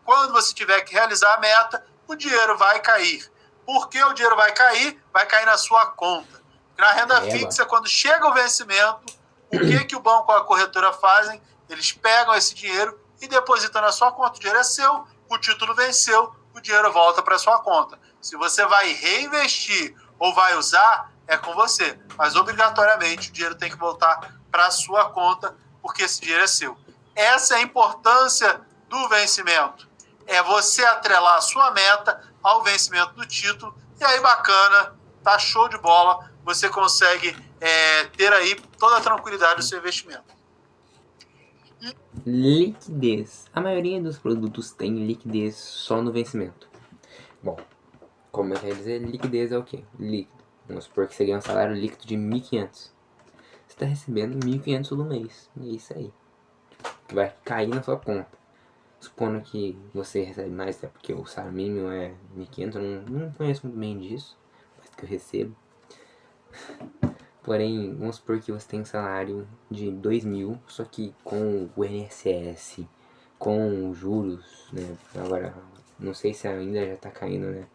Quando você tiver que realizar a meta, o dinheiro vai cair. Por que o dinheiro vai cair? Vai cair na sua conta. Na renda fixa, quando chega o vencimento, o que o banco ou a corretora fazem? Eles pegam esse dinheiro e depositam na sua conta. O dinheiro é seu, o título venceu, o dinheiro volta para sua conta. Se você vai reinvestir ou vai usar, é com você. Mas obrigatoriamente o dinheiro tem que voltar para a sua conta, porque esse dinheiro é seu. Essa é a importância do vencimento. É você atrelar a sua meta ao vencimento do título. E aí, bacana, tá show de bola. Você consegue ter aí toda a tranquilidade do seu investimento. Liquidez. A maioria dos produtos tem liquidez só no vencimento. Bom, como eu quero dizer, liquidez é o quê? Líquido. Vamos supor que você ganha um salário líquido de 1.500. Você está recebendo 1.500 no mês. E é isso aí. Vai cair na sua conta. Supondo que você recebe mais, até porque o salário mínimo é 1.500. Eu não conheço muito bem disso, mas que eu recebo. Porém, vamos supor que você tem um salário de 2.000, só que com o INSS, com juros, né? Agora, não sei se ainda já tá caindo, né?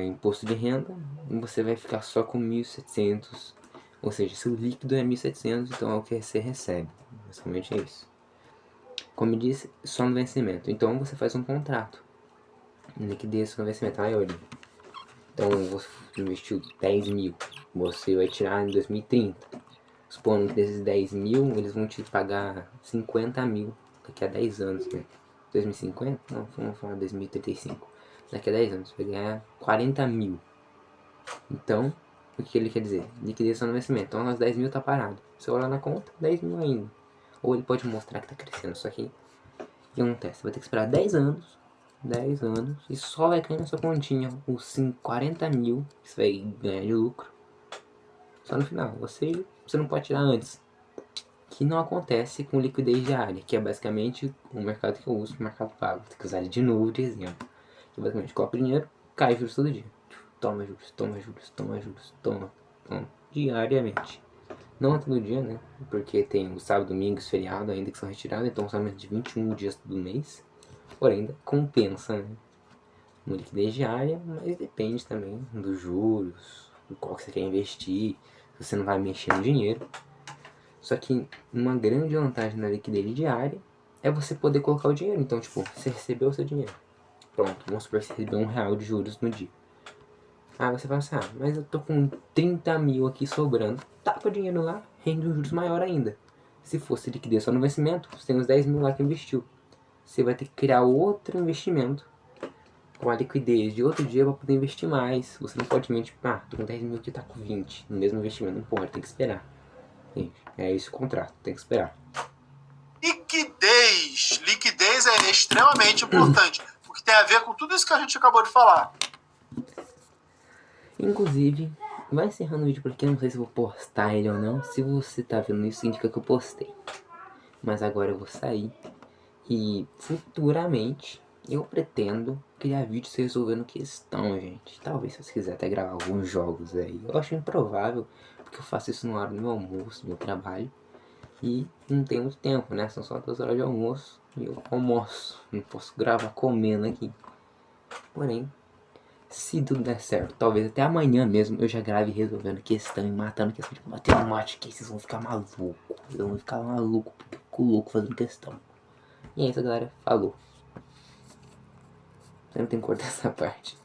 Imposto de renda, você vai ficar só com 1.700. Ou seja, seu líquido é 1.700, então é o que você recebe. Basicamente é isso. Como eu disse, só no vencimento. Então você faz um contrato. Liquidez no vencimento, a maioria. Então você investiu 10 mil, você vai tirar em 2030. Supondo que desses 10 mil, eles vão te pagar 50 mil daqui a 10 anos, né? 2050? Não, vamos falar 2035. Daqui a 10 anos, vai ganhar 40 mil. Então, o que ele quer dizer? Liquidez no vencimento. Então, os 10 mil tá parado. Você olha na conta, 10 mil ainda. Ou ele pode mostrar que tá crescendo, só que o que acontece? Você vai ter que esperar 10 anos 10 anos e só vai cair na sua continha os 40 mil que você vai ganhar de lucro só no final. Você não pode tirar antes. Que não acontece com liquidez diária, que é basicamente o mercado que eu uso, o mercado pago. Tem que usar ele de novo de exemplo. Que basicamente coloca o dinheiro, cai juros todo dia. Toma juros, toma juros, toma juros, toma. Diariamente. Não é todo dia, né? Porque tem o sábado, domingo, os feriados ainda que são retirados, então somente de 21 dias do mês. Porém, ainda compensa, né? Uma liquidez diária, mas depende também dos juros, do qual que você quer investir, se você não vai mexer no dinheiro. Só que uma grande vantagem na liquidez diária é você poder colocar o dinheiro. Então, tipo, você recebeu o seu dinheiro. Pronto, vamos supor que você recebeu R$1 de juros no dia. Ah, você fala assim, mas eu tô com 30 mil aqui sobrando. Tapa o dinheiro lá, rende um juros maior ainda. Se fosse liquidez só no vencimento, você tem uns 10 mil lá que investiu. Você vai ter que criar outro investimento com a liquidez de outro dia para poder investir mais. Você não pode mentir, tipo, tô com 10 mil aqui, tá com 20 no mesmo investimento. Não pode, tem que esperar. Gente, é esse o contrato, tem que esperar. Liquidez é extremamente importante, porque tem a ver com tudo isso que a gente acabou de falar. Inclusive, vai encerrando o vídeo porque eu não sei se vou postar ele ou não. Se você tá vendo isso, indica que eu postei. Mas agora eu vou sair e futuramente eu pretendo criar vídeos resolvendo questão, gente. Talvez se você quiser até gravar alguns jogos aí. Eu acho improvável, porque eu faço isso no hora do meu almoço, do meu trabalho. E não tem muito tempo, né? São só 2 horas de almoço e eu almoço. Não posso gravar comendo aqui. Porém, se tudo der certo, talvez até amanhã mesmo eu já grave resolvendo questão e matando questão de matemática. Vocês vão ficar malucos. Vocês vão ficar malucos porque eu fico louco fazendo questão. E é isso, galera. Falou. Eu não tenho que cortar essa parte.